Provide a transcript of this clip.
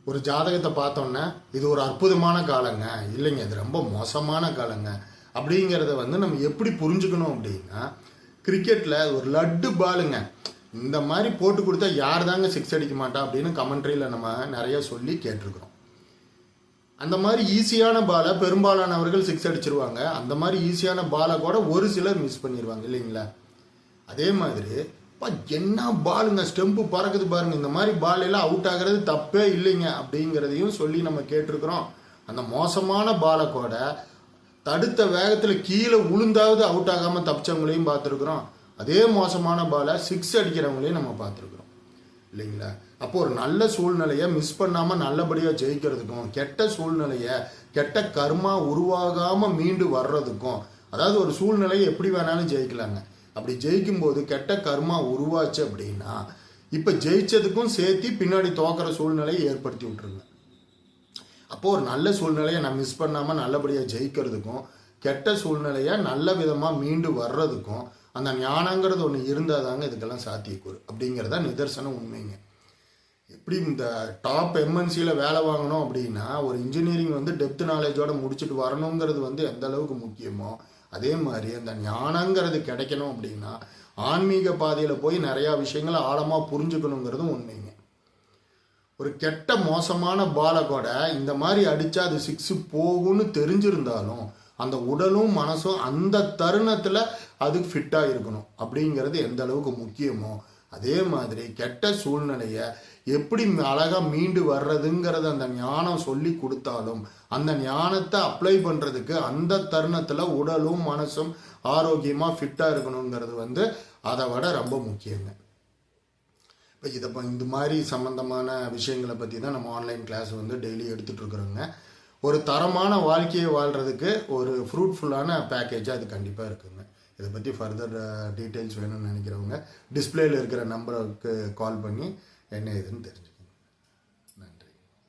ஒரு ஜாதகத்தை பார்த்தோன்னே இது ஒரு அற்புதமான காலங்க, இல்லைங்க இது ரொம்ப மோசமான காலங்க அப்படிங்கிறத வந்து நம்ம எப்படி புரிஞ்சுக்கணும் அப்படின்னா, கிரிக்கெட்டில் ஒரு லட்டு பாலுங்க இந்த மாதிரி போட்டு கொடுத்தா யார் தாங்க சிக்ஸ் அடிக்க மாட்டா அப்படின்னு கமெண்ட்ரியில் நம்ம நிறைய சொல்லி கேட்டிருக்கிறோம். அந்த மாதிரி ஈஸியான பாலை பெரும்பாலானவர்கள் சிக்ஸ் அடிச்சிருவாங்க. அந்த மாதிரி ஈஸியான பாலை கூட ஒரு சிலர் மிஸ் பண்ணிடுவாங்க இல்லைங்களா. அதே மாதிரி என்ன பாலுங்க ஸ்டெம்பு பறக்குது பாருங்க, இந்த மாதிரி பால் எல்லாம் அவுட் ஆகிறது தப்பே இல்லைங்க அப்படிங்கிறதையும் சொல்லி நம்ம கேட்டிருக்கிறோம். அந்த மோசமான பாலை கூட தடுத்த வேகத்தில் கீழே உளுந்தாவது அவுட் ஆகாமல் தப்பிச்சவங்களையும் பார்த்துருக்குறோம். அதே மோசமான பாலை சிக்ஸ் அடிக்கிறவங்களையும் நம்ம பார்த்துருக்குறோம் இல்லைங்களா. அப்போ ஒரு நல்ல சூழ்நிலையை மிஸ் பண்ணாமல் நல்லபடியாக ஜெயிக்கிறதுக்கும், கெட்ட சூழ்நிலையை கெட்ட கர்மா உருவாகாமல் மீண்டு வர்றதுக்கும், அதாவது ஒரு சூழ்நிலையை எப்படி வேணாலும் ஜெயிக்கலாங்க. அப்படி ஜெயிக்கும் போது கெட்ட கர்மா உருவாச்சு அப்படின்னா இப்போ ஜெயிச்சதுக்கும் சேர்த்து பின்னாடி தோக்கிற சூழ்நிலையை ஏற்படுத்தி விட்டுருங்க. அப்போது ஒரு நல்ல சூழ்நிலையை நான் மிஸ் பண்ணாமல் நல்லபடியாக ஜெயிக்கிறதுக்கும், கெட்ட சூழ்நிலையை நல்ல விதமாக மீண்டு வர்றதுக்கும் அந்த ஞானங்கிறது ஒன்று இருந்தால் தாங்க இதுக்கெல்லாம் சாத்தியக்கூறு அப்படிங்கிறதா நிதர்சனம் உண்மைங்க. எப்படி இந்த டாப் எம்என்சியில் வேலை வாங்கணும் அப்படின்னா ஒரு இன்ஜினியரிங் வந்து டெப்த் நாலேஜோடு முடிச்சுட்டு வரணுங்கிறது வந்து எந்த அளவுக்கு முக்கியமோ, அதே மாதிரி அந்த ஞானங்கிறது கிடைக்கணும் அப்படின்னா ஆன்மீக பாதையில் போய் நிறையா விஷயங்களை ஆழமாக புரிஞ்சுக்கணுங்கிறதும் உண்மைங்க. ஒரு கெட்ட மோசமான பாலை கூட இந்த மாதிரி அடித்தா அது சிக்ஸு போகும்னு தெரிஞ்சிருந்தாலும் அந்த உடலும் மனசும் அந்த தருணத்தில் அதுக்கு ஃபிட்டாக இருக்கணும் அப்படிங்கிறது எந்த அளவுக்கு முக்கியமோ, அதே மாதிரி கெட்ட சூழ்நிலையை எப்படி அழகாக மீண்டு வர்றதுங்கிறத அந்த ஞானம் சொல்லி கொடுத்தாலும் அந்த ஞானத்தை அப்ளை பண்ணுறதுக்கு அந்த தருணத்தில் உடலும் மனசும் ஆரோக்கியமாக ஃபிட்டாக இருக்கணுங்கிறது வந்து அதை விட ரொம்ப முக்கியங்க. இப்போ இந்த மாதிரி சம்மந்தமான விஷயங்களை பற்றி தான் நம்ம ஆன்லைன் கிளாஸ் வந்து டெய்லி எடுத்துகிட்ருக்குறோங்க. ஒரு தரமான வாழ்க்கையை வாழ்கிறதுக்கு ஒரு ஃப்ரூட்ஃபுல்லான பேக்கேஜாக அது கண்டிப்பாக இருக்குங்க. இதை பற்றி ஃபர்தர் டீட்டெயில்ஸ் வேணும்னு நினைக்கிறவங்க டிஸ்பிளேயில் இருக்கிற நம்பருக்கு கால் பண்ணி என்ன ஏதுன்னு தெரிஞ்சுக்கணும்.